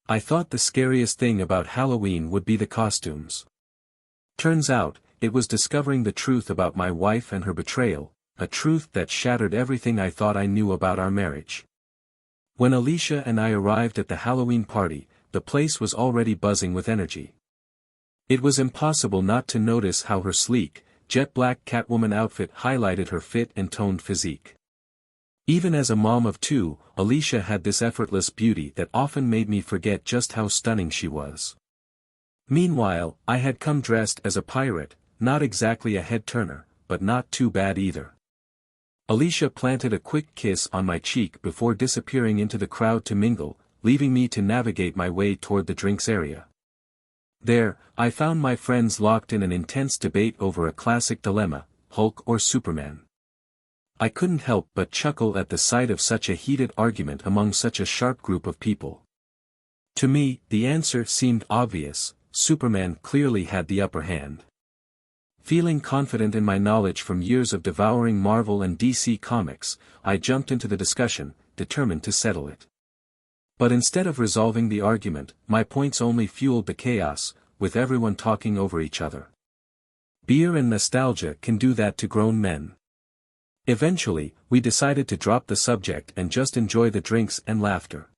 I thought the scariest thing about Halloween would be the costumes. Turns out, it was discovering the truth about my wife and her betrayal, a truth that shattered everything I thought I knew about our marriage. When Alicia and I arrived at the Halloween party, the place was already buzzing with energy. It was impossible not to notice how her sleek, jet-black Catwoman outfit highlighted her fit and toned physique. Even as a mom of two, Alicia had this effortless beauty that often made me forget just how stunning she was. Meanwhile, I had come dressed as a pirate, not exactly a head-turner, but not too bad either. Alicia planted a quick kiss on my cheek before disappearing into the crowd to mingle, leaving me to navigate my way toward the drinks area. There, I found my friends locked in an intense debate over a classic dilemma, Hulk or Superman. I couldn't help but chuckle at the sight of such a heated argument among such a sharp group of people. To me, the answer seemed obvious: Superman clearly had the upper hand. Feeling confident in my knowledge from years of devouring Marvel and DC comics, I jumped into the discussion, determined to settle it. But instead of resolving the argument, my points only fueled the chaos, with everyone talking over each other. Beer and nostalgia can do that to grown men. Eventually, we decided to drop the subject and just enjoy the drinks and laughter.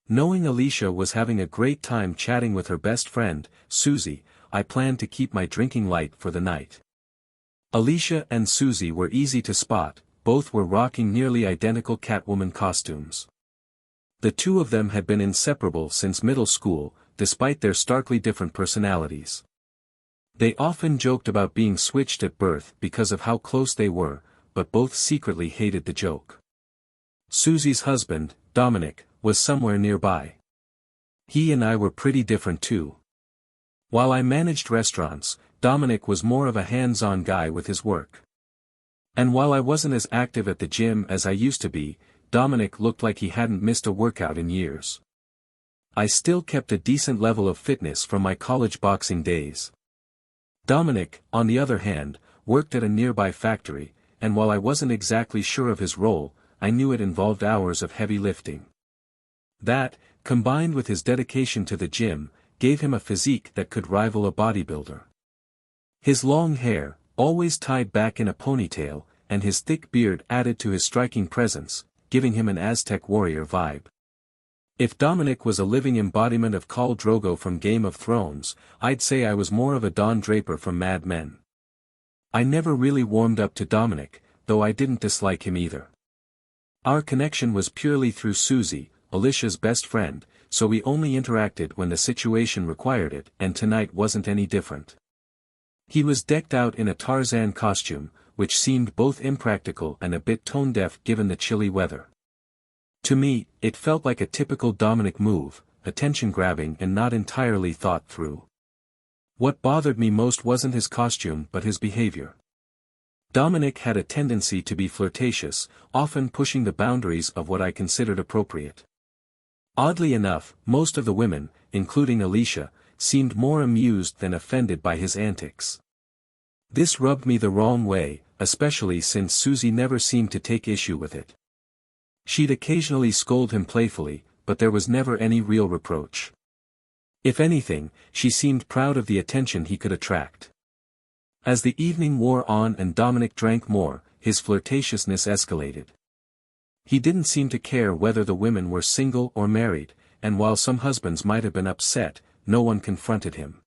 Knowing Alicia was having a great time chatting with her best friend, Susie, I planned to keep my drinking light for the night. Alicia and Susie were easy to spot, both were rocking nearly identical Catwoman costumes. The two of them had been inseparable since middle school, despite their starkly different personalities. They often joked about being switched at birth because of how close they were, but both secretly hated the joke. Susie's husband, Dominic, was somewhere nearby. He and I were pretty different too. While I managed restaurants, Dominic was more of a hands-on guy with his work. And while I wasn't as active at the gym as I used to be, Dominic looked like he hadn't missed a workout in years. I still kept a decent level of fitness from my college boxing days. Dominic, on the other hand, worked at a nearby factory, and while I wasn't exactly sure of his role, I knew it involved hours of heavy lifting. That, combined with his dedication to the gym, gave him a physique that could rival a bodybuilder. His long hair, always tied back in a ponytail, and his thick beard added to his striking presence, giving him an Aztec warrior vibe. If Dominic was a living embodiment of Khal Drogo from Game of Thrones, I'd say I was more of a Don Draper from Mad Men. I never really warmed up to Dominic, though I didn't dislike him either. Our connection was purely through Susie, Alicia's best friend, so we only interacted when the situation required it, and tonight wasn't any different. He was decked out in a Tarzan costume, which seemed both impractical and a bit tone-deaf given the chilly weather. To me, it felt like a typical Dominic move, attention-grabbing and not entirely thought through. What bothered me most wasn't his costume but his behavior. Dominic had a tendency to be flirtatious, often pushing the boundaries of what I considered appropriate. Oddly enough, most of the women, including Alicia, seemed more amused than offended by his antics. This rubbed me the wrong way, especially since Susie never seemed to take issue with it. She'd occasionally scold him playfully, but there was never any real reproach. If anything, she seemed proud of the attention he could attract. As the evening wore on and Dominic drank more, his flirtatiousness escalated. He didn't seem to care whether the women were single or married, and while some husbands might have been upset, no one confronted him.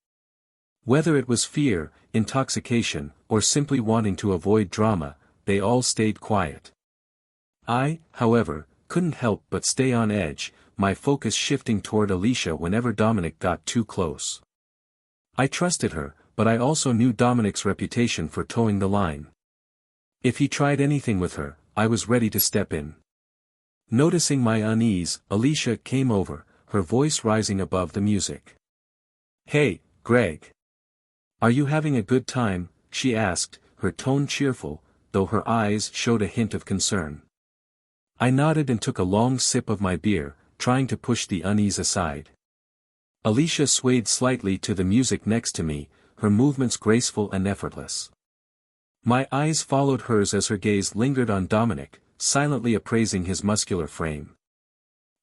Whether it was fear, intoxication, or simply wanting to avoid drama, they all stayed quiet. I, however, couldn't help but stay on edge, my focus shifting toward Alicia whenever Dominic got too close. I trusted her, but I also knew Dominic's reputation for towing the line. If he tried anything with her, I was ready to step in. Noticing my unease, Alicia came over, her voice rising above the music. "Hey, Greg. Are you having a good time?" she asked, her tone cheerful, though her eyes showed a hint of concern. I nodded and took a long sip of my beer, trying to push the unease aside. Alicia swayed slightly to the music next to me, her movements graceful and effortless. My eyes followed hers as her gaze lingered on Dominic, silently appraising his muscular frame.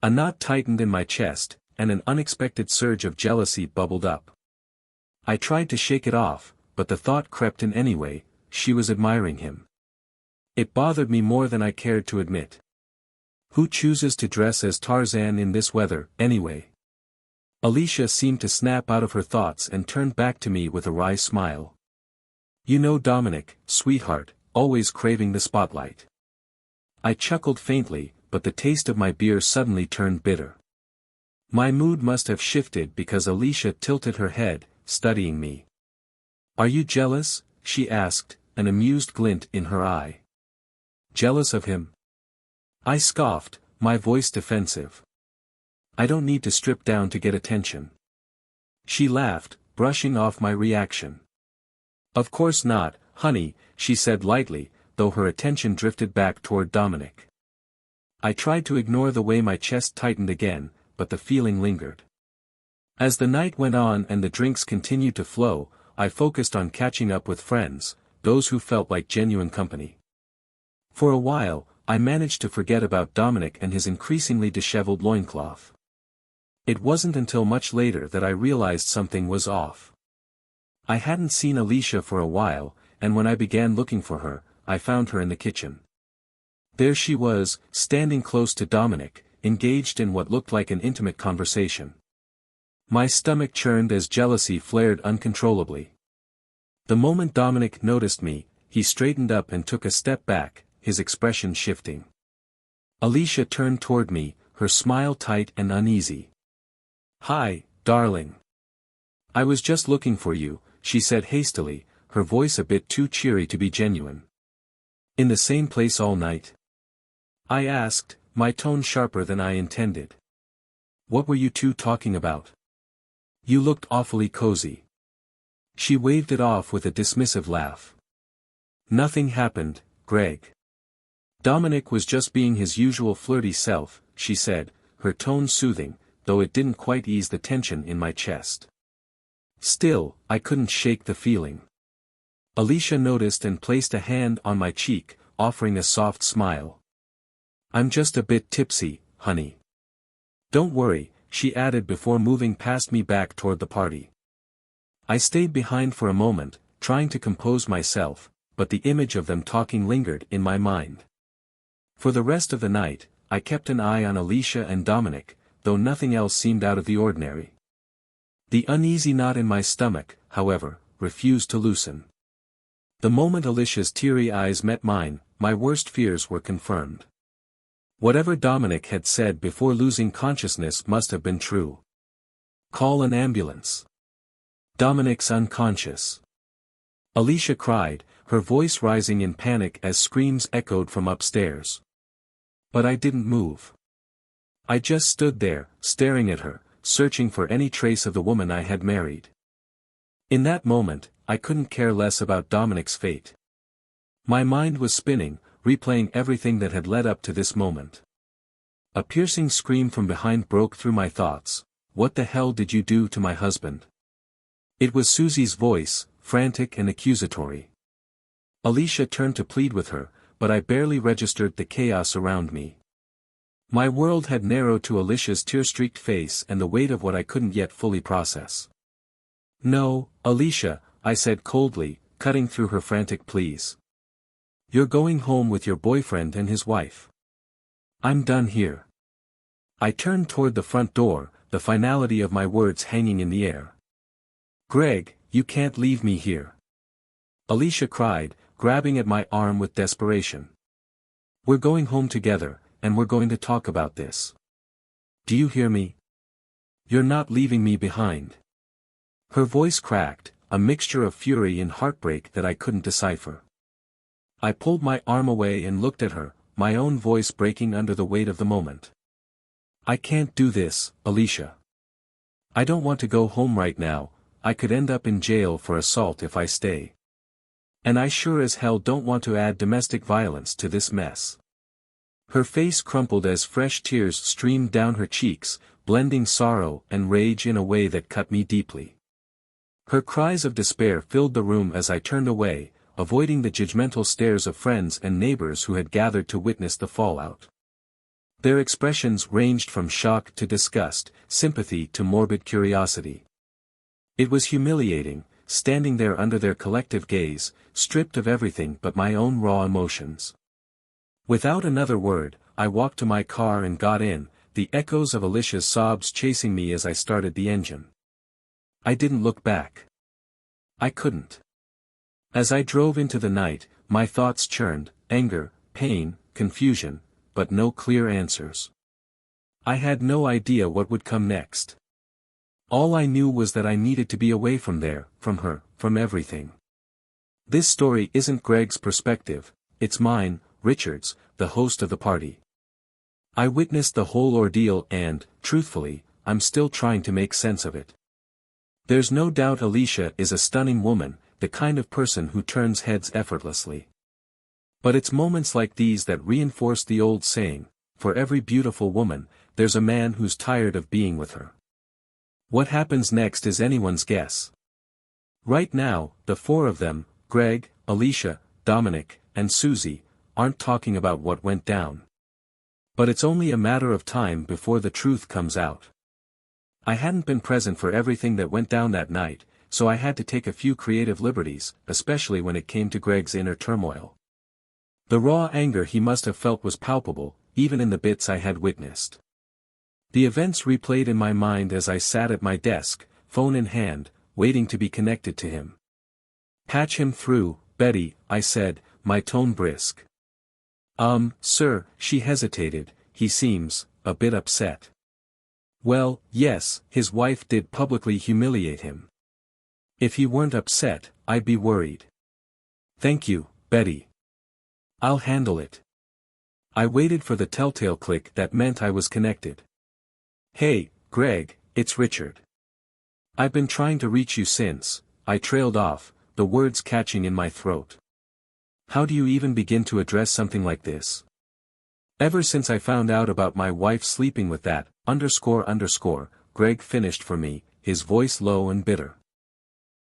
A knot tightened in my chest, and an unexpected surge of jealousy bubbled up. I tried to shake it off, but the thought crept in anyway, she was admiring him. It bothered me more than I cared to admit. Who chooses to dress as Tarzan in this weather, anyway? Alicia seemed to snap out of her thoughts and turned back to me with a wry smile. You know Dominic, sweetheart, always craving the spotlight. I chuckled faintly, but the taste of my beer suddenly turned bitter. My mood must have shifted because Alicia tilted her head, studying me. Are you jealous? She asked, an amused glint in her eye. Jealous of him? I scoffed, my voice defensive. I don't need to strip down to get attention. She laughed, brushing off my reaction. Of course not, honey, she said lightly, though her attention drifted back toward Dominic. I tried to ignore the way my chest tightened again, but the feeling lingered. As the night went on and the drinks continued to flow, I focused on catching up with friends, those who felt like genuine company. For a while, I managed to forget about Dominic and his increasingly disheveled loincloth. It wasn't until much later that I realized something was off. I hadn't seen Alicia for a while, and when I began looking for her, I found her in the kitchen. There she was, standing close to Dominic, engaged in what looked like an intimate conversation. My stomach churned as jealousy flared uncontrollably. The moment Dominic noticed me, he straightened up and took a step back, his expression shifting. Alicia turned toward me, her smile tight and uneasy. Hi, darling. I was just looking for you, she said hastily, her voice a bit too cheery to be genuine. In the same place all night? I asked, my tone sharper than I intended. What were you two talking about? You looked awfully cozy. She waved it off with a dismissive laugh. Nothing happened, Greg. Dominic was just being his usual flirty self, she said, her tone soothing, though it didn't quite ease the tension in my chest. Still, I couldn't shake the feeling. Alicia noticed and placed a hand on my cheek, offering a soft smile. I'm just a bit tipsy, honey. Don't worry, she added before moving past me back toward the party. I stayed behind for a moment, trying to compose myself, but the image of them talking lingered in my mind. For the rest of the night, I kept an eye on Alicia and Dominic, though nothing else seemed out of the ordinary. The uneasy knot in my stomach, however, refused to loosen. The moment Alicia's teary eyes met mine, my worst fears were confirmed. Whatever Dominic had said before losing consciousness must have been true. Call an ambulance. Dominic's unconscious. Alicia cried, her voice rising in panic as screams echoed from upstairs. But I didn't move. I just stood there, staring at her, searching for any trace of the woman I had married. In that moment, I couldn't care less about Dominic's fate. My mind was spinning, replaying everything that had led up to this moment. A piercing scream from behind broke through my thoughts. What the hell did you do to my husband? It was Susie's voice, frantic and accusatory. Alicia turned to plead with her, but I barely registered the chaos around me. My world had narrowed to Alicia's tear-streaked face and the weight of what I couldn't yet fully process. No, Alicia, I said coldly, cutting through her frantic pleas. You're going home with your boyfriend and his wife. I'm done here. I turned toward the front door, the finality of my words hanging in the air. Greg, you can't leave me here. Alicia cried, grabbing at my arm with desperation. We're going home together, and we're going to talk about this. Do you hear me? You're not leaving me behind. Her voice cracked, a mixture of fury and heartbreak that I couldn't decipher. I pulled my arm away and looked at her, my own voice breaking under the weight of the moment. I can't do this, Alicia. I don't want to go home right now, I could end up in jail for assault if I stay. And I sure as hell don't want to add domestic violence to this mess. Her face crumpled as fresh tears streamed down her cheeks, blending sorrow and rage in a way that cut me deeply. Her cries of despair filled the room as I turned away, avoiding the judgmental stares of friends and neighbors who had gathered to witness the fallout. Their expressions ranged from shock to disgust, sympathy to morbid curiosity. It was humiliating, standing there under their collective gaze, stripped of everything but my own raw emotions. Without another word, I walked to my car and got in, the echoes of Alicia's sobs chasing me as I started the engine. I didn't look back. I couldn't. As I drove into the night, my thoughts churned, anger, pain, confusion, but no clear answers. I had no idea what would come next. All I knew was that I needed to be away from there, from her, from everything. This story isn't Greg's perspective, it's mine, Richard's, the host of the party. I witnessed the whole ordeal and, truthfully, I'm still trying to make sense of it. There's no doubt Alicia is a stunning woman, the kind of person who turns heads effortlessly. But it's moments like these that reinforce the old saying, for every beautiful woman, there's a man who's tired of being with her. What happens next is anyone's guess. Right now, the four of them, Greg, Alicia, Dominic, and Susie, aren't talking about what went down. But it's only a matter of time before the truth comes out. I hadn't been present for everything that went down that night, so I had to take a few creative liberties, especially when it came to Greg's inner turmoil. The raw anger he must have felt was palpable, even in the bits I had witnessed. The events replayed in my mind as I sat at my desk, phone in hand, waiting to be connected to him. "Patch him through, Betty," I said, my tone brisk. Sir," she hesitated, "he seems a bit upset." Well, yes, his wife did publicly humiliate him. If he weren't upset, I'd be worried. "Thank you, Betty. I'll handle it." I waited for the telltale click that meant I was connected. "Hey, Greg, it's Richard. I've been trying to reach you since," I trailed off, the words catching in my throat. How do you even begin to address something like this? Ever since I found out about my wife sleeping with that, __, Greg finished for me, his voice low and bitter.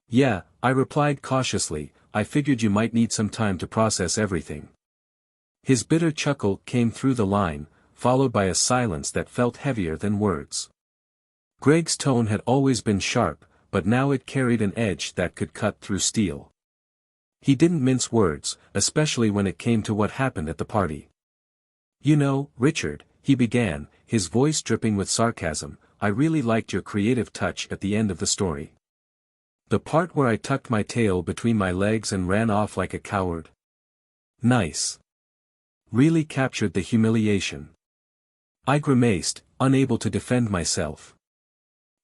"Yeah," I replied cautiously, "I figured you might need some time to process everything." His bitter chuckle came through the line, followed by a silence that felt heavier than words. Greg's tone had always been sharp, but now it carried an edge that could cut through steel. He didn't mince words, especially when it came to what happened at the party. "You know, Richard," he began, his voice dripping with sarcasm, "I really liked your creative touch at the end of the story. The part where I tucked my tail between my legs and ran off like a coward. Nice. Really captured the humiliation." I grimaced, unable to defend myself.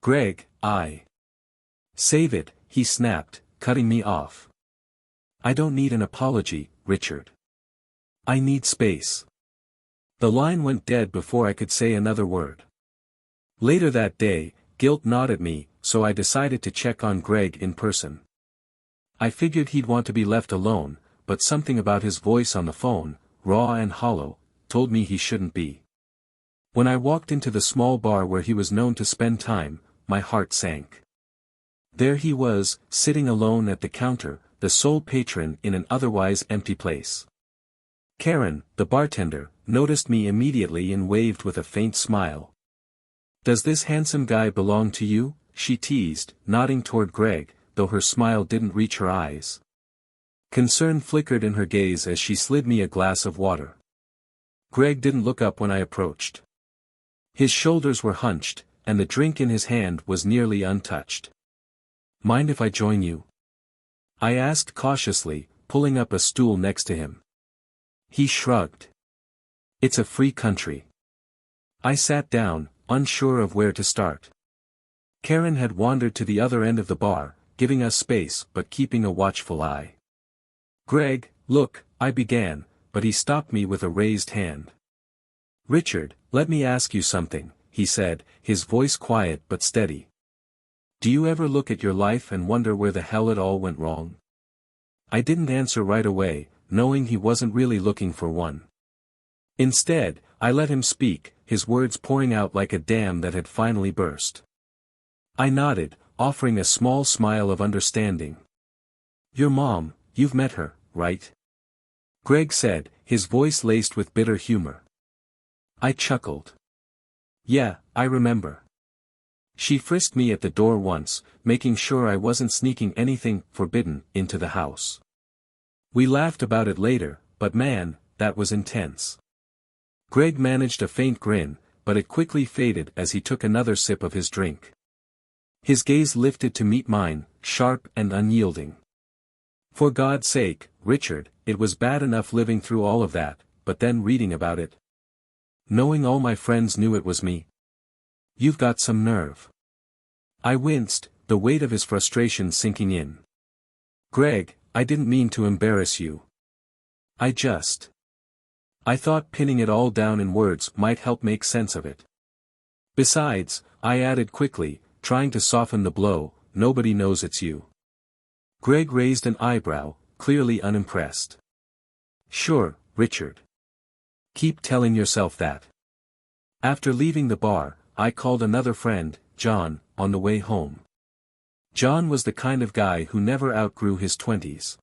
"Greg, Save it," he snapped, cutting me off. "I don't need an apology, Richard. I need space." The line went dead before I could say another word. Later that day, guilt gnawed at me, so I decided to check on Greg in person. I figured he'd want to be left alone, but something about his voice on the phone, raw and hollow, told me he shouldn't be. When I walked into the small bar where he was known to spend time, my heart sank. There he was, sitting alone at the counter, the sole patron in an otherwise empty place. Karen, the bartender, noticed me immediately and waved with a faint smile. "Does this handsome guy belong to you?" she teased, nodding toward Greg, though her smile didn't reach her eyes. Concern flickered in her gaze as she slid me a glass of water. Greg didn't look up when I approached. His shoulders were hunched, and the drink in his hand was nearly untouched. "Mind if I join you?" I asked cautiously, pulling up a stool next to him. He shrugged. "It's a free country." I sat down, unsure of where to start. Karen had wandered to the other end of the bar, giving us space but keeping a watchful eye. "Greg, look," I began, but he stopped me with a raised hand. "Richard, let me ask you something," he said, his voice quiet but steady. "Do you ever look at your life and wonder where the hell it all went wrong?" I didn't answer right away, knowing he wasn't really looking for one. Instead, I let him speak, his words pouring out like a dam that had finally burst. I nodded, offering a small smile of understanding. "Your mom, you've met her, right?" Greg said, his voice laced with bitter humor. I chuckled. Yeah, I remember. She frisked me at the door once, making sure I wasn't sneaking anything forbidden into the house. We laughed about it later, but man, that was intense. Greg managed a faint grin, but it quickly faded as he took another sip of his drink. His gaze lifted to meet mine, sharp and unyielding. For God's sake, Richard, it was bad enough living through all of that, but then reading about it. Knowing all my friends knew it was me. You've got some nerve. I winced, the weight of his frustration sinking in. Greg, I didn't mean to embarrass you. I thought pinning it all down in words might help make sense of it. Besides, I added quickly, trying to soften the blow, nobody knows it's you. Greg raised an eyebrow, clearly unimpressed. Sure, Richard. Keep telling yourself that. After leaving the bar, I called another friend, John, on the way home. John was the kind of guy who never outgrew his 20s.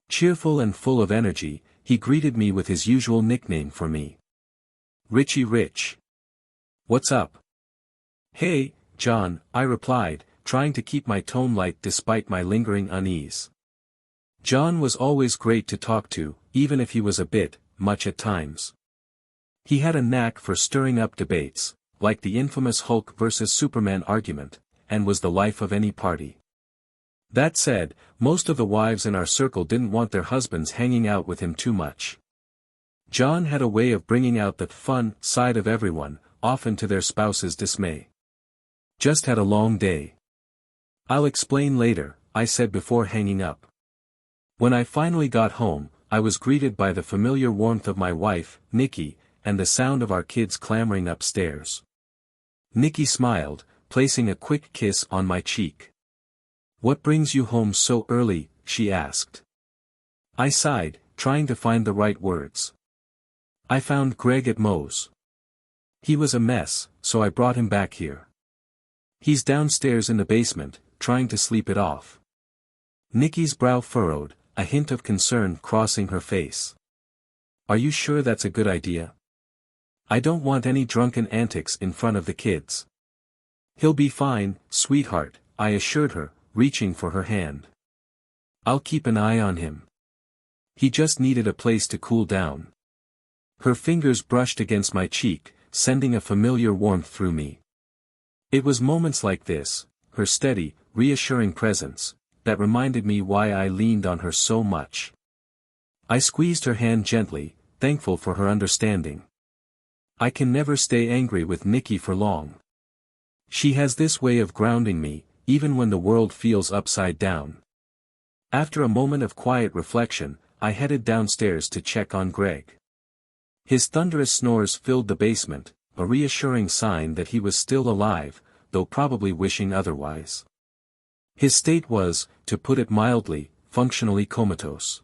Cheerful and full of energy, he greeted me with his usual nickname for me. Richie Rich. What's up? Hey, John, I replied, trying to keep my tone light despite my lingering unease. John was always great to talk to, even if he was a bit much at times. He had a knack for stirring up debates, like the infamous Hulk versus Superman argument, and was the life of any party. That said, most of the wives in our circle didn't want their husbands hanging out with him too much. John had a way of bringing out the fun side of everyone, often to their spouse's dismay. Just had a long day. I'll explain later, I said before hanging up. When I finally got home, I was greeted by the familiar warmth of my wife, Nikki, and the sound of our kids clamoring upstairs. Nikki smiled, placing a quick kiss on my cheek. What brings you home so early? She asked. I sighed, trying to find the right words. I found Greg at Moe's. He was a mess, so I brought him back here. He's downstairs in the basement, trying to sleep it off. Nikki's brow furrowed, a hint of concern crossing her face. Are you sure that's a good idea? I don't want any drunken antics in front of the kids. He'll be fine, sweetheart, I assured her, reaching for her hand. I'll keep an eye on him. He just needed a place to cool down. Her fingers brushed against my cheek, sending a familiar warmth through me. It was moments like this, her steady, reassuring presence, that reminded me why I leaned on her so much. I squeezed her hand gently, thankful for her understanding. I can never stay angry with Nikki for long. She has this way of grounding me, even when the world feels upside down. After a moment of quiet reflection, I headed downstairs to check on Greg. His thunderous snores filled the basement, a reassuring sign that he was still alive, though probably wishing otherwise. His state was, to put it mildly, functionally comatose.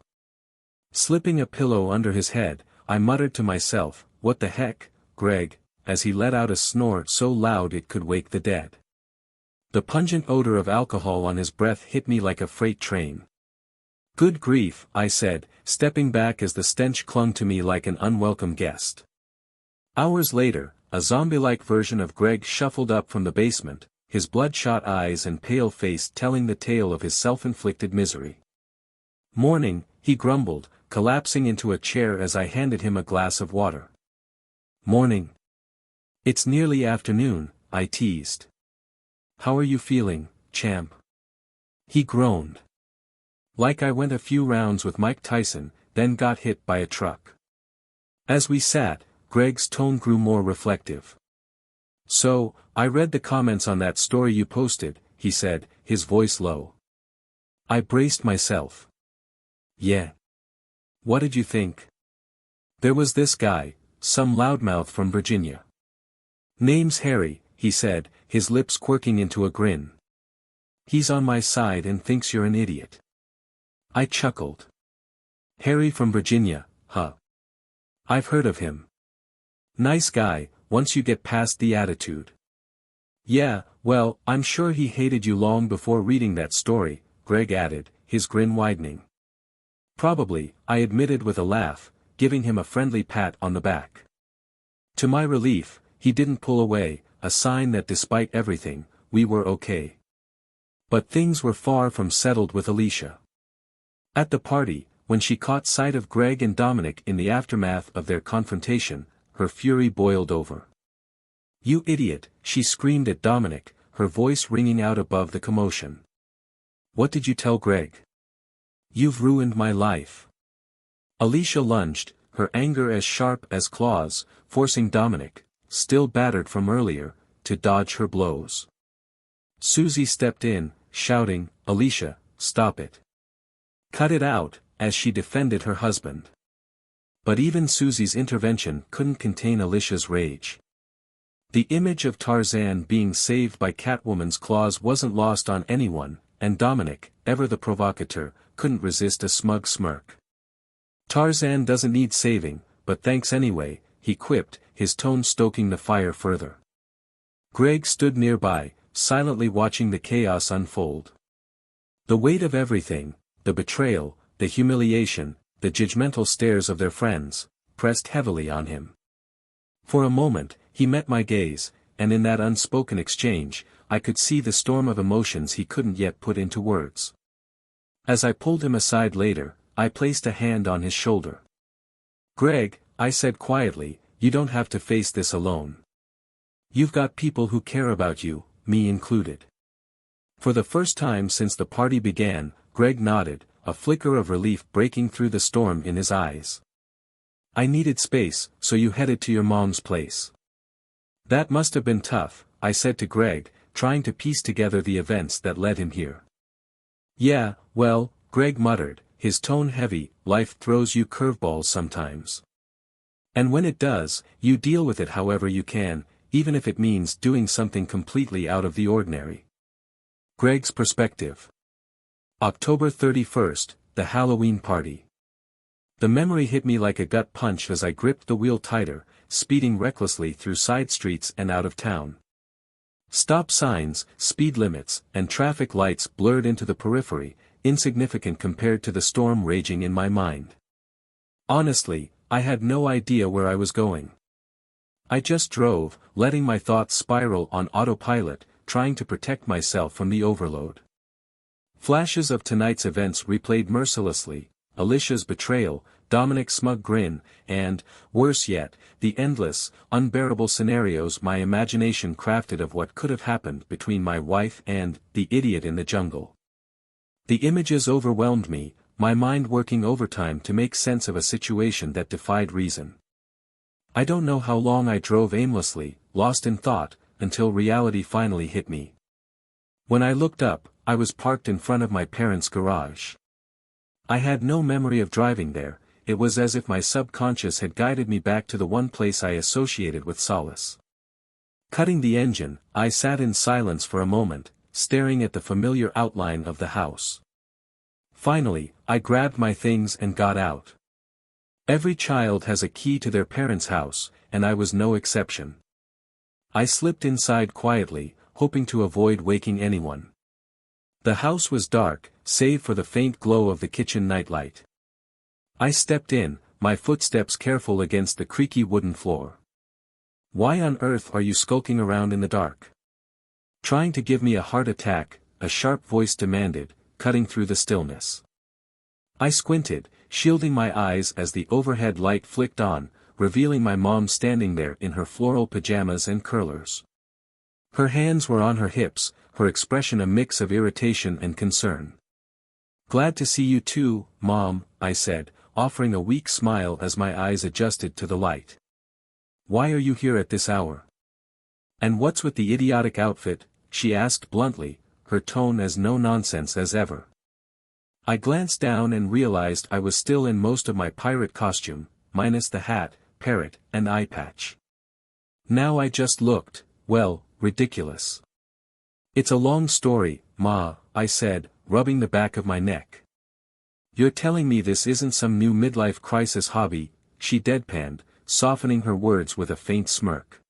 Slipping a pillow under his head, I muttered to myself, "What the heck, Greg," as he let out a snore so loud it could wake the dead. The pungent odor of alcohol on his breath hit me like a freight train. Good grief, I said, stepping back as the stench clung to me like an unwelcome guest. Hours later, a zombie-like version of Greg shuffled up from the basement, his bloodshot eyes and pale face telling the tale of his self-inflicted misery. Morning, he grumbled, collapsing into a chair as I handed him a glass of water. Morning. It's nearly afternoon, I teased. How are you feeling, champ? He groaned. Like I went a few rounds with Mike Tyson, then got hit by a truck. As we sat, Greg's tone grew more reflective. So, I read the comments on that story you posted, he said, his voice low. I braced myself. Yeah. What did you think? There was this guy, some loudmouth from Virginia. Name's Harry, he said, his lips quirking into a grin. He's on my side and thinks you're an idiot. I chuckled. Harry from Virginia, huh? I've heard of him. Nice guy, once you get past the attitude. Yeah, well, I'm sure he hated you long before reading that story, Greg added, his grin widening. Probably, I admitted with a laugh, giving him a friendly pat on the back. To my relief, he didn't pull away, a sign that despite everything, we were okay. But things were far from settled with Alicia. At the party, when she caught sight of Greg and Dominic in the aftermath of their confrontation, her fury boiled over. "You idiot," she screamed at Dominic, her voice ringing out above the commotion. "What did you tell Greg? You've ruined my life." Alicia lunged, her anger as sharp as claws, forcing Dominic, still battered from earlier, to dodge her blows. Susie stepped in, shouting, "Alicia, stop it. Cut it out," as she defended her husband. But even Susie's intervention couldn't contain Alicia's rage. The image of Tarzan being saved by Catwoman's claws wasn't lost on anyone, and Dominic, ever the provocateur, couldn't resist a smug smirk. "Tarzan doesn't need saving, but thanks anyway," he quipped, his tone stoking the fire further. Greg stood nearby, silently watching the chaos unfold. The weight of everything, the betrayal, the humiliation, the judgmental stares of their friends, pressed heavily on him. For a moment, he met my gaze, and in that unspoken exchange, I could see the storm of emotions he couldn't yet put into words. As I pulled him aside later, I placed a hand on his shoulder. "Greg," I said quietly, "you don't have to face this alone. You've got people who care about you, me included." For the first time since the party began, Greg nodded, a flicker of relief breaking through the storm in his eyes. "I needed space, so you headed to your mom's place." "That must have been tough," I said to Greg, trying to piece together the events that led him here. "Yeah, well," Greg muttered, his tone heavy, "life throws you curveballs sometimes. And when it does, you deal with it however you can, even if it means doing something completely out of the ordinary." Greg's perspective. October 31st, the Halloween party. The memory hit me like a gut punch as I gripped the wheel tighter, speeding recklessly through side streets and out of town. Stop signs, speed limits, and traffic lights blurred into the periphery, insignificant compared to the storm raging in my mind. Honestly, I had no idea where I was going. I just drove, letting my thoughts spiral on autopilot, trying to protect myself from the overload. Flashes of tonight's events replayed mercilessly, Alicia's betrayal, Dominic's smug grin, and, worse yet, the endless, unbearable scenarios my imagination crafted of what could have happened between my wife and the idiot in the jungle. The images overwhelmed me, my mind working overtime to make sense of a situation that defied reason. I don't know how long I drove aimlessly, lost in thought, until reality finally hit me. When I looked up, I was parked in front of my parents' garage. I had no memory of driving there, it was as if my subconscious had guided me back to the one place I associated with solace. Cutting the engine, I sat in silence for a moment, staring at the familiar outline of the house. Finally, I grabbed my things and got out. Every child has a key to their parents' house, and I was no exception. I slipped inside quietly, hoping to avoid waking anyone. The house was dark, save for the faint glow of the kitchen nightlight. I stepped in, my footsteps careful against the creaky wooden floor. "Why on earth are you skulking around in the dark?" Trying to give me a heart attack, a sharp voice demanded, cutting through the stillness. I squinted, shielding my eyes as the overhead light flicked on, revealing my mom standing there in her floral pajamas and curlers. Her hands were on her hips, her expression a mix of irritation and concern. "Glad to see you too, Mom," I said, offering a weak smile as my eyes adjusted to the light. "Why are you here at this hour? And what's with the idiotic outfit?" she asked bluntly, her tone as no-nonsense as ever. I glanced down and realized I was still in most of my pirate costume, minus the hat, parrot, and eye patch. Now I just looked, well, ridiculous. "It's a long story, Ma," I said, rubbing the back of my neck. "You're telling me this isn't some new midlife crisis hobby," she deadpanned, softening her words with a faint smirk.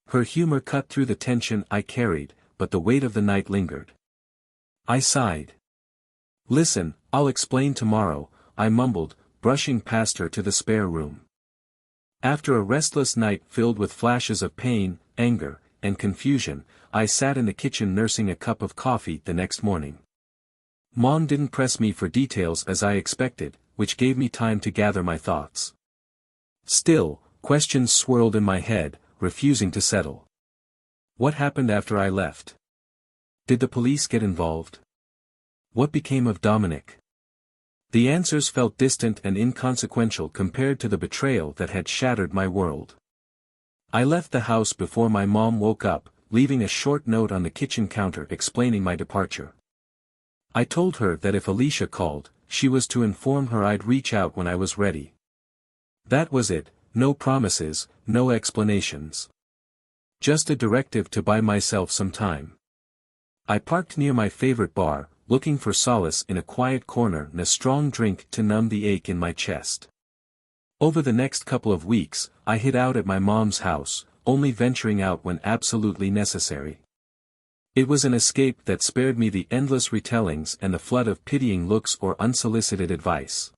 Her humor cut through the tension I carried, but the weight of the night lingered. I sighed. "Listen, I'll explain tomorrow," I mumbled, brushing past her to the spare room. After a restless night filled with flashes of pain, anger, and confusion, I sat in the kitchen nursing a cup of coffee the next morning. Mom didn't press me for details as I expected, which gave me time to gather my thoughts. Still, questions swirled in my head, refusing to settle. What happened after I left? Did the police get involved? What became of Dominic? The answers felt distant and inconsequential compared to the betrayal that had shattered my world. I left the house before my mom woke up, leaving a short note on the kitchen counter explaining my departure. I told her that if Alicia called, she was to inform her I'd reach out when I was ready. That was it, no promises, no explanations. Just a directive to buy myself some time. I parked near my favorite bar, looking for solace in a quiet corner and a strong drink to numb the ache in my chest. Over the next couple of weeks, I hid out at my mom's house, only venturing out when absolutely necessary. It was an escape that spared me the endless retellings and the flood of pitying looks or unsolicited advice.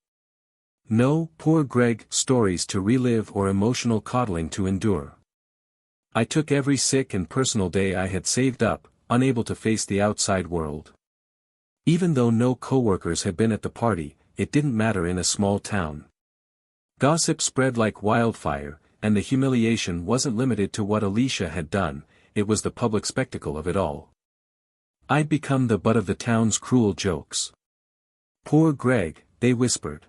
No poor Greg stories to relive or emotional coddling to endure. I took every sick and personal day I had saved up, unable to face the outside world. Even though no coworkers had been at the party, it didn't matter in a small town. Gossip spread like wildfire, and the humiliation wasn't limited to what Alicia had done, it was the public spectacle of it all. I'd become the butt of the town's cruel jokes. Poor Greg, they whispered.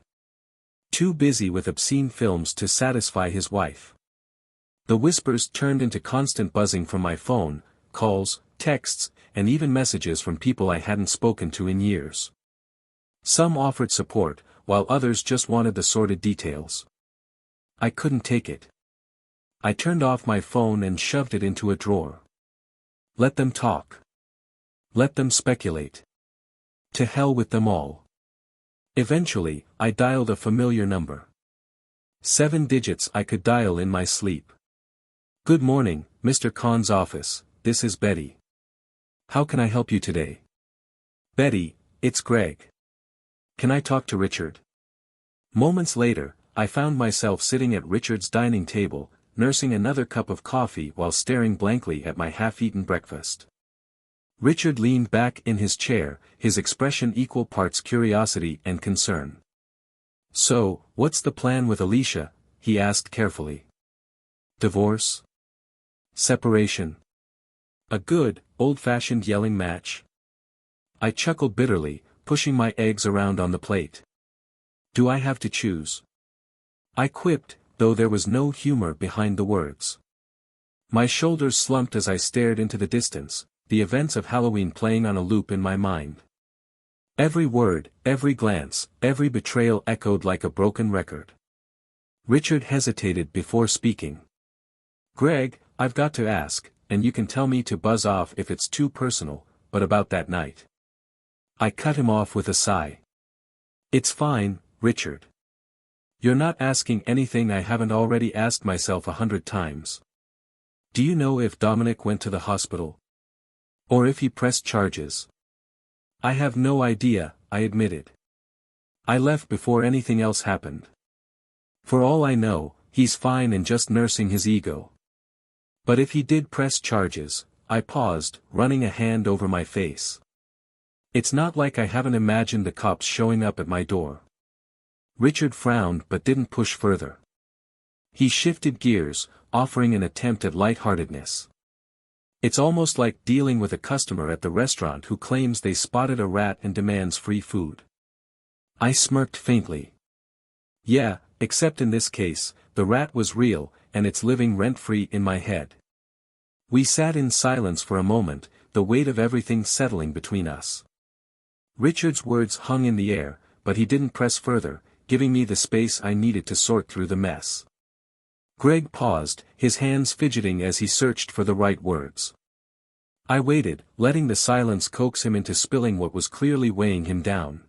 Too busy with obscene films to satisfy his wife. The whispers turned into constant buzzing from my phone, calls, texts, and even messages from people I hadn't spoken to in years. Some offered support, while others just wanted the sordid details. I couldn't take it. I turned off my phone and shoved it into a drawer. Let them talk. Let them speculate. To hell with them all. Eventually, I dialed a familiar number. 7 digits I could dial in my sleep. Good morning, Mr. Khan's office, this is Betty. How can I help you today? Betty, it's Greg. Can I talk to Richard? Moments later, I found myself sitting at Richard's dining table, nursing another cup of coffee while staring blankly at my half-eaten breakfast. Richard leaned back in his chair, his expression equal parts curiosity and concern. So, what's the plan with Alicia? He asked carefully. Divorce? Separation? A good, old-fashioned yelling match? I chuckled bitterly, pushing my eggs around on the plate. Do I have to choose? I quipped, though there was no humor behind the words. My shoulders slumped as I stared into the distance, the events of Halloween playing on a loop in my mind. Every word, every glance, every betrayal echoed like a broken record. Richard hesitated before speaking. Greg, I've got to ask, and you can tell me to buzz off if it's too personal, but about that night. I cut him off with a sigh. It's fine, Richard. You're not asking anything I haven't already asked myself 100 times. Do you know if Dominic went to the hospital? Or if he pressed charges? I have no idea, I admitted. I left before anything else happened. For all I know, he's fine and just nursing his ego. But if he did press charges, I paused, running a hand over my face. It's not like I haven't imagined the cops showing up at my door. Richard frowned but didn't push further. He shifted gears, offering an attempt at lightheartedness. It's almost like dealing with a customer at the restaurant who claims they spotted a rat and demands free food. I smirked faintly. Yeah, except in this case, the rat was real, and it's living rent-free in my head. We sat in silence for a moment, the weight of everything settling between us. Richard's words hung in the air, but he didn't press further, giving me the space I needed to sort through the mess. Greg paused, his hands fidgeting as he searched for the right words. I waited, letting the silence coax him into spilling what was clearly weighing him down.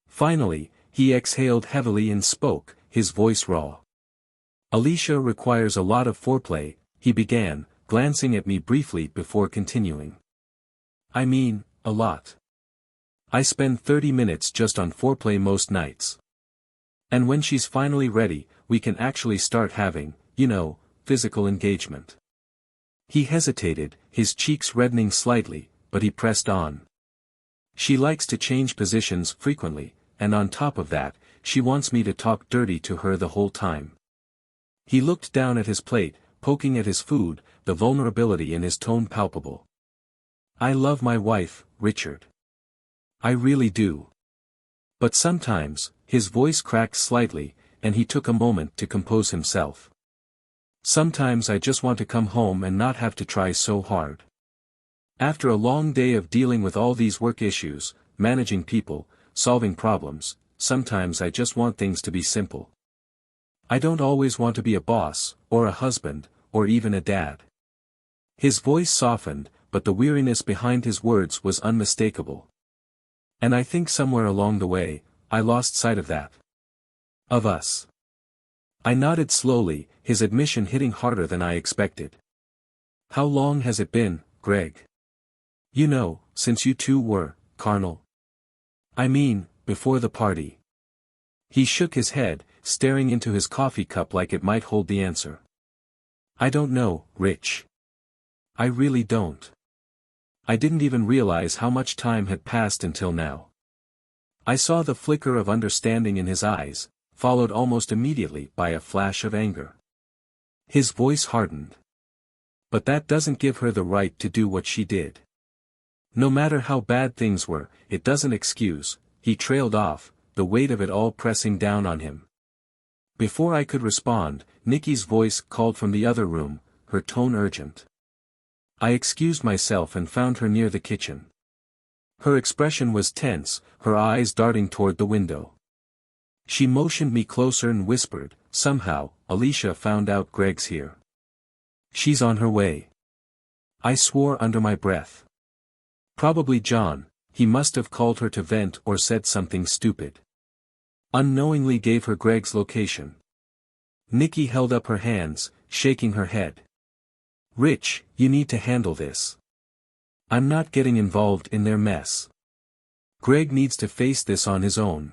Finally, he exhaled heavily and spoke, his voice raw. Alicia requires a lot of foreplay, he began, glancing at me briefly before continuing. I mean, a lot. I spend 30 minutes just on foreplay most nights. And when she's finally ready, we can actually start having, physical engagement. He hesitated, his cheeks reddening slightly, but he pressed on. She likes to change positions frequently, and on top of that, she wants me to talk dirty to her the whole time. He looked down at his plate, poking at his food, the vulnerability in his tone palpable. I love my wife, Richard. I really do. But sometimes, his voice cracked slightly, and he took a moment to compose himself. Sometimes I just want to come home and not have to try so hard. After a long day of dealing with all these work issues, managing people, solving problems, sometimes I just want things to be simple. I don't always want to be a boss, or a husband, or even a dad. His voice softened, but the weariness behind his words was unmistakable. And I think somewhere along the way, I lost sight of that. Of us. I nodded slowly, his admission hitting harder than I expected. How long has it been, Greg? Since you two were, carnal. I mean, before the party. He shook his head, staring into his coffee cup like it might hold the answer. I don't know, Rich. I really don't. I didn't even realize how much time had passed until now. I saw the flicker of understanding in his eyes, followed almost immediately by a flash of anger. His voice hardened. But that doesn't give her the right to do what she did. No matter how bad things were, it doesn't excuse, he trailed off, the weight of it all pressing down on him. Before I could respond, Nikki's voice called from the other room, her tone urgent. I excused myself and found her near the kitchen. Her expression was tense, her eyes darting toward the window. She motioned me closer and whispered, somehow, Alicia found out Greg's here. She's on her way. I swore under my breath. Probably John, he must have called her to vent or said something stupid. Unknowingly gave her Greg's location. Nikki held up her hands, shaking her head. Rich, you need to handle this. I'm not getting involved in their mess. Greg needs to face this on his own.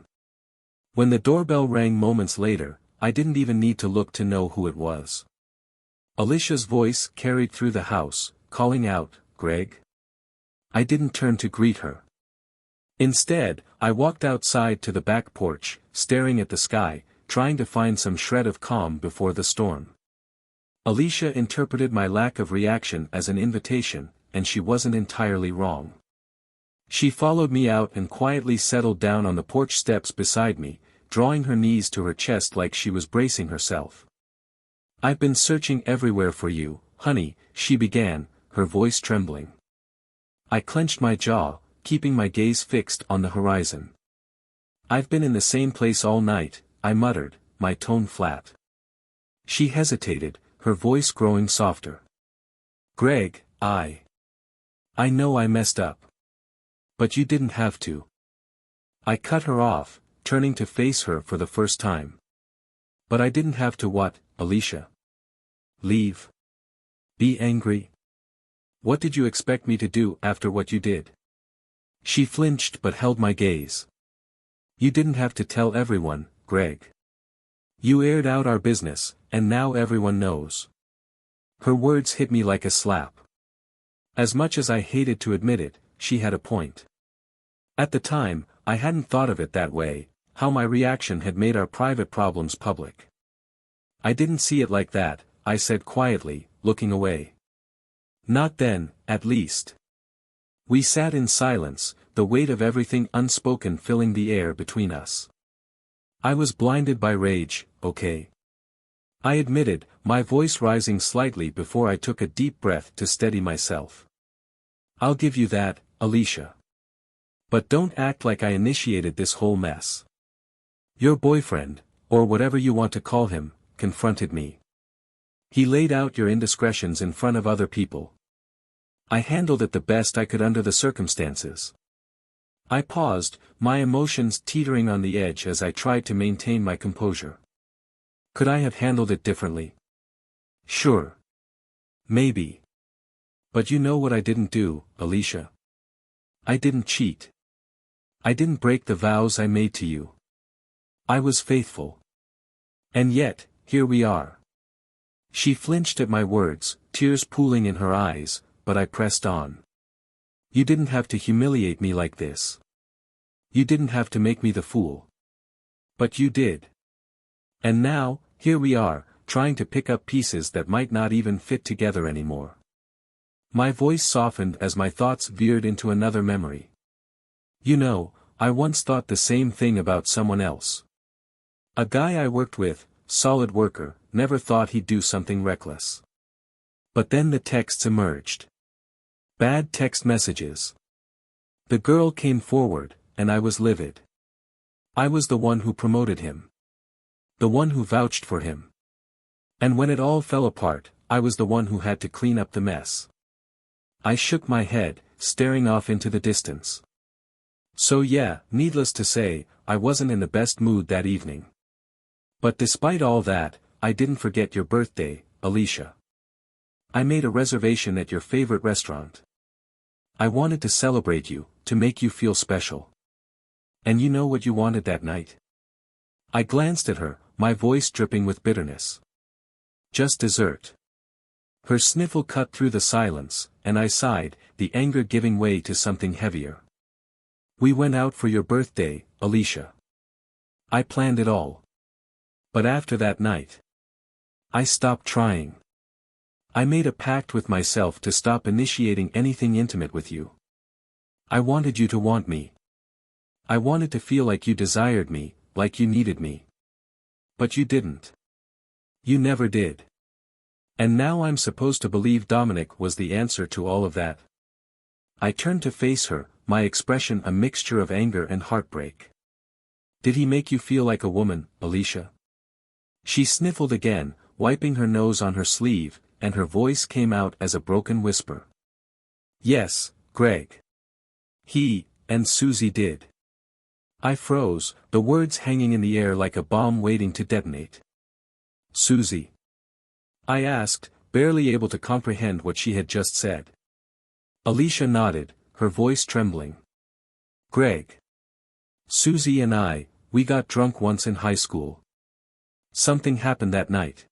When the doorbell rang moments later, I didn't even need to look to know who it was. Alicia's voice carried through the house, calling out, Greg? I didn't turn to greet her. Instead, I walked outside to the back porch, staring at the sky, trying to find some shred of calm before the storm. Alicia interpreted my lack of reaction as an invitation, and she wasn't entirely wrong. She followed me out and quietly settled down on the porch steps beside me, drawing her knees to her chest like she was bracing herself. I've been searching everywhere for you, honey, she began, her voice trembling. I clenched my jaw, keeping my gaze fixed on the horizon. I've been in the same place all night, I muttered, my tone flat. She hesitated, her voice growing softer. Greg, I know I messed up. But you didn't have to. I cut her off, turning to face her for the first time. But I didn't have to what, Alicia? Leave? Be angry? What did you expect me to do after what you did? She flinched but held my gaze. You didn't have to tell everyone, Greg. You aired out our business, and now everyone knows. Her words hit me like a slap. As much as I hated to admit it, she had a point. At the time, I hadn't thought of it that way, how my reaction had made our private problems public. I didn't see it like that, I said quietly, looking away. Not then, at least. We sat in silence, the weight of everything unspoken filling the air between us. I was blinded by rage, okay? I admitted, my voice rising slightly before I took a deep breath to steady myself. I'll give you that, Alicia. But don't act like I initiated this whole mess. Your boyfriend, or whatever you want to call him, confronted me. He laid out your indiscretions in front of other people. I handled it the best I could under the circumstances. I paused, my emotions teetering on the edge as I tried to maintain my composure. Could I have handled it differently? Sure. Maybe. But you know what I didn't do, Alicia. I didn't cheat. I didn't break the vows I made to you. I was faithful. And yet, here we are. She flinched at my words, tears pooling in her eyes, but I pressed on. You didn't have to humiliate me like this. You didn't have to make me the fool. But you did. And now, here we are, trying to pick up pieces that might not even fit together anymore. My voice softened as my thoughts veered into another memory. You know, I once thought the same thing about someone else. A guy I worked with, solid worker, never thought he'd do something reckless. But then the texts emerged. Bad text messages. The girl came forward, and I was livid. I was the one who promoted him. The one who vouched for him. And when it all fell apart, I was the one who had to clean up the mess. I shook my head, staring off into the distance. So yeah, needless to say, I wasn't in the best mood that evening. But despite all that, I didn't forget your birthday, Alicia. I made a reservation at your favorite restaurant. I wanted to celebrate you, to make you feel special. And you know what you wanted that night? I glanced at her, my voice dripping with bitterness. Just dessert. Her sniffle cut through the silence, and I sighed, the anger giving way to something heavier. We went out for your birthday, Alicia. I planned it all. But after that night, I stopped trying. I made a pact with myself to stop initiating anything intimate with you. I wanted you to want me. I wanted to feel like you desired me, like you needed me. But you didn't. You never did. And now I'm supposed to believe Dominic was the answer to all of that. I turned to face her, my expression a mixture of anger and heartbreak. Did he make you feel like a woman, Alicia? She sniffled again, wiping her nose on her sleeve, and her voice came out as a broken whisper. Yes, Greg. He, and Susie did. I froze, the words hanging in the air like a bomb waiting to detonate. Susie? I asked, barely able to comprehend what she had just said. Alicia nodded, her voice trembling. Greg. Susie and I, we got drunk once in high school. Something happened that night.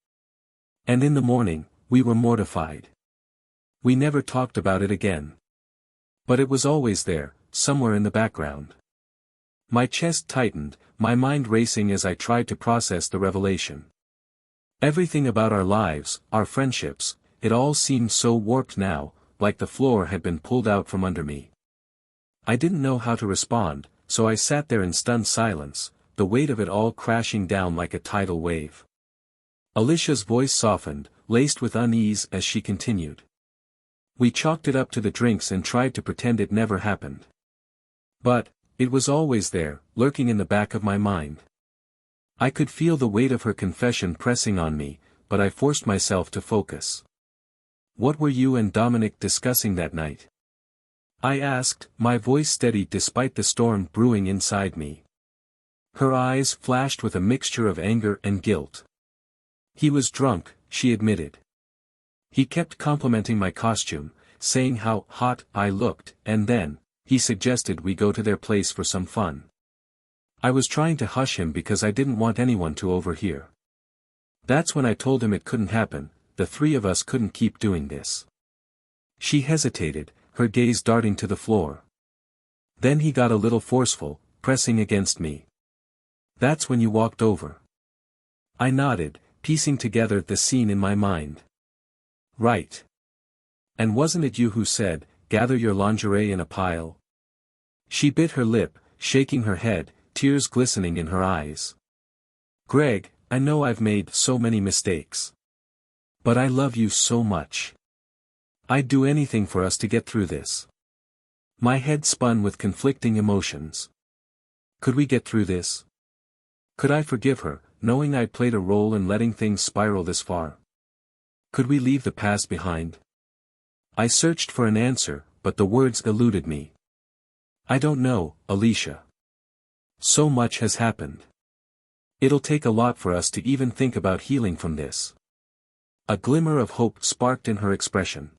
And in the morning, we were mortified. We never talked about it again. But it was always there, somewhere in the background. My chest tightened, my mind racing as I tried to process the revelation. Everything about our lives, our friendships, it all seemed so warped now, like the floor had been pulled out from under me. I didn't know how to respond, so I sat there in stunned silence, the weight of it all crashing down like a tidal wave. Alicia's voice softened, laced with unease as she continued. We chalked it up to the drinks and tried to pretend it never happened. But, it was always there, lurking in the back of my mind. I could feel the weight of her confession pressing on me, but I forced myself to focus. What were you and Dominic discussing that night? I asked, my voice steady despite the storm brewing inside me. Her eyes flashed with a mixture of anger and guilt. He was drunk, she admitted. He kept complimenting my costume, saying how hot I looked, and then, he suggested we go to their place for some fun. I was trying to hush him because I didn't want anyone to overhear. That's when I told him it couldn't happen, the three of us couldn't keep doing this. She hesitated, her gaze darting to the floor. Then he got a little forceful, pressing against me. That's when you walked over. I nodded, piecing together the scene in my mind. Right. And wasn't it you who said, gather your lingerie in a pile? She bit her lip, shaking her head, tears glistening in her eyes. Greg, I know I've made so many mistakes. But I love you so much. I'd do anything for us to get through this. My head spun with conflicting emotions. Could we get through this? Could I forgive her, knowing I'd played a role in letting things spiral this far? Could we leave the past behind? I searched for an answer, but the words eluded me. I don't know, Alicia. So much has happened. It'll take a lot for us to even think about healing from this. A glimmer of hope sparked in her expression.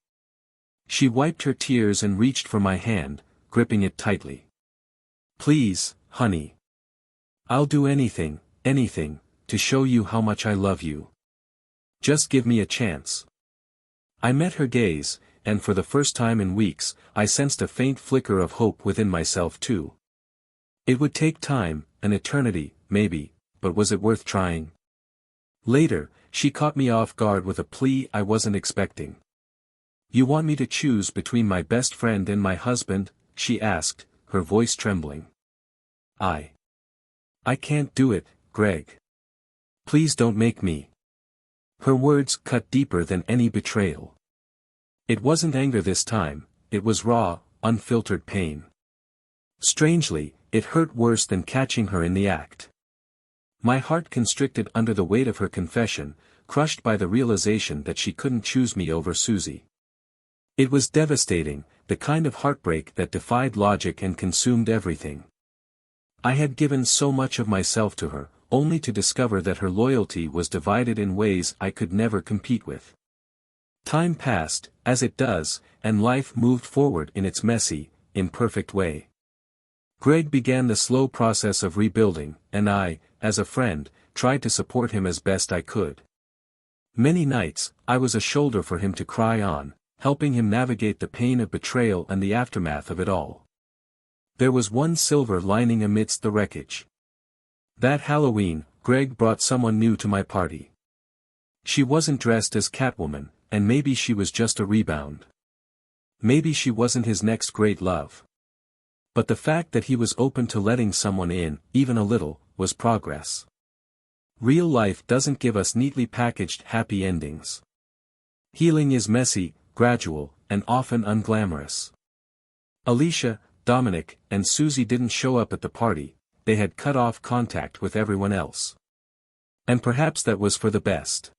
She wiped her tears and reached for my hand, gripping it tightly. Please, honey. I'll do anything, anything, to show you how much I love you. Just give me a chance. I met her gaze, and for the first time in weeks, I sensed a faint flicker of hope within myself too. It would take time, an eternity, maybe, but was it worth trying? Later, she caught me off guard with a plea I wasn't expecting. You want me to choose between my best friend and my husband? She asked, her voice trembling. I can't do it, Greg. Please don't make me. Her words cut deeper than any betrayal. It wasn't anger this time, it was raw, unfiltered pain. Strangely, it hurt worse than catching her in the act. My heart constricted under the weight of her confession, crushed by the realization that she couldn't choose me over Susie. It was devastating, the kind of heartbreak that defied logic and consumed everything. I had given so much of myself to her, only to discover that her loyalty was divided in ways I could never compete with. Time passed, as it does, and life moved forward in its messy, imperfect way. Greg began the slow process of rebuilding, and I, as a friend, tried to support him as best I could. Many nights, I was a shoulder for him to cry on, helping him navigate the pain of betrayal and the aftermath of it all. There was one silver lining amidst the wreckage. That Halloween, Greg brought someone new to my party. She wasn't dressed as Catwoman, and maybe she was just a rebound. Maybe she wasn't his next great love. But the fact that he was open to letting someone in, even a little, was progress. Real life doesn't give us neatly packaged happy endings. Healing is messy, gradual, and often unglamorous. Alicia, Dominic, and Susie didn't show up at the party, they had cut off contact with everyone else. And perhaps that was for the best.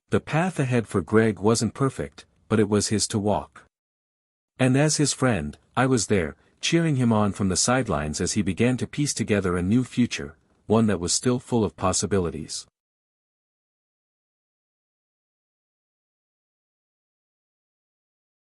The path ahead for Greg wasn't perfect, but it was his to walk. And as his friend, I was there, cheering him on from the sidelines as he began to piece together a new future, one that was still full of possibilities.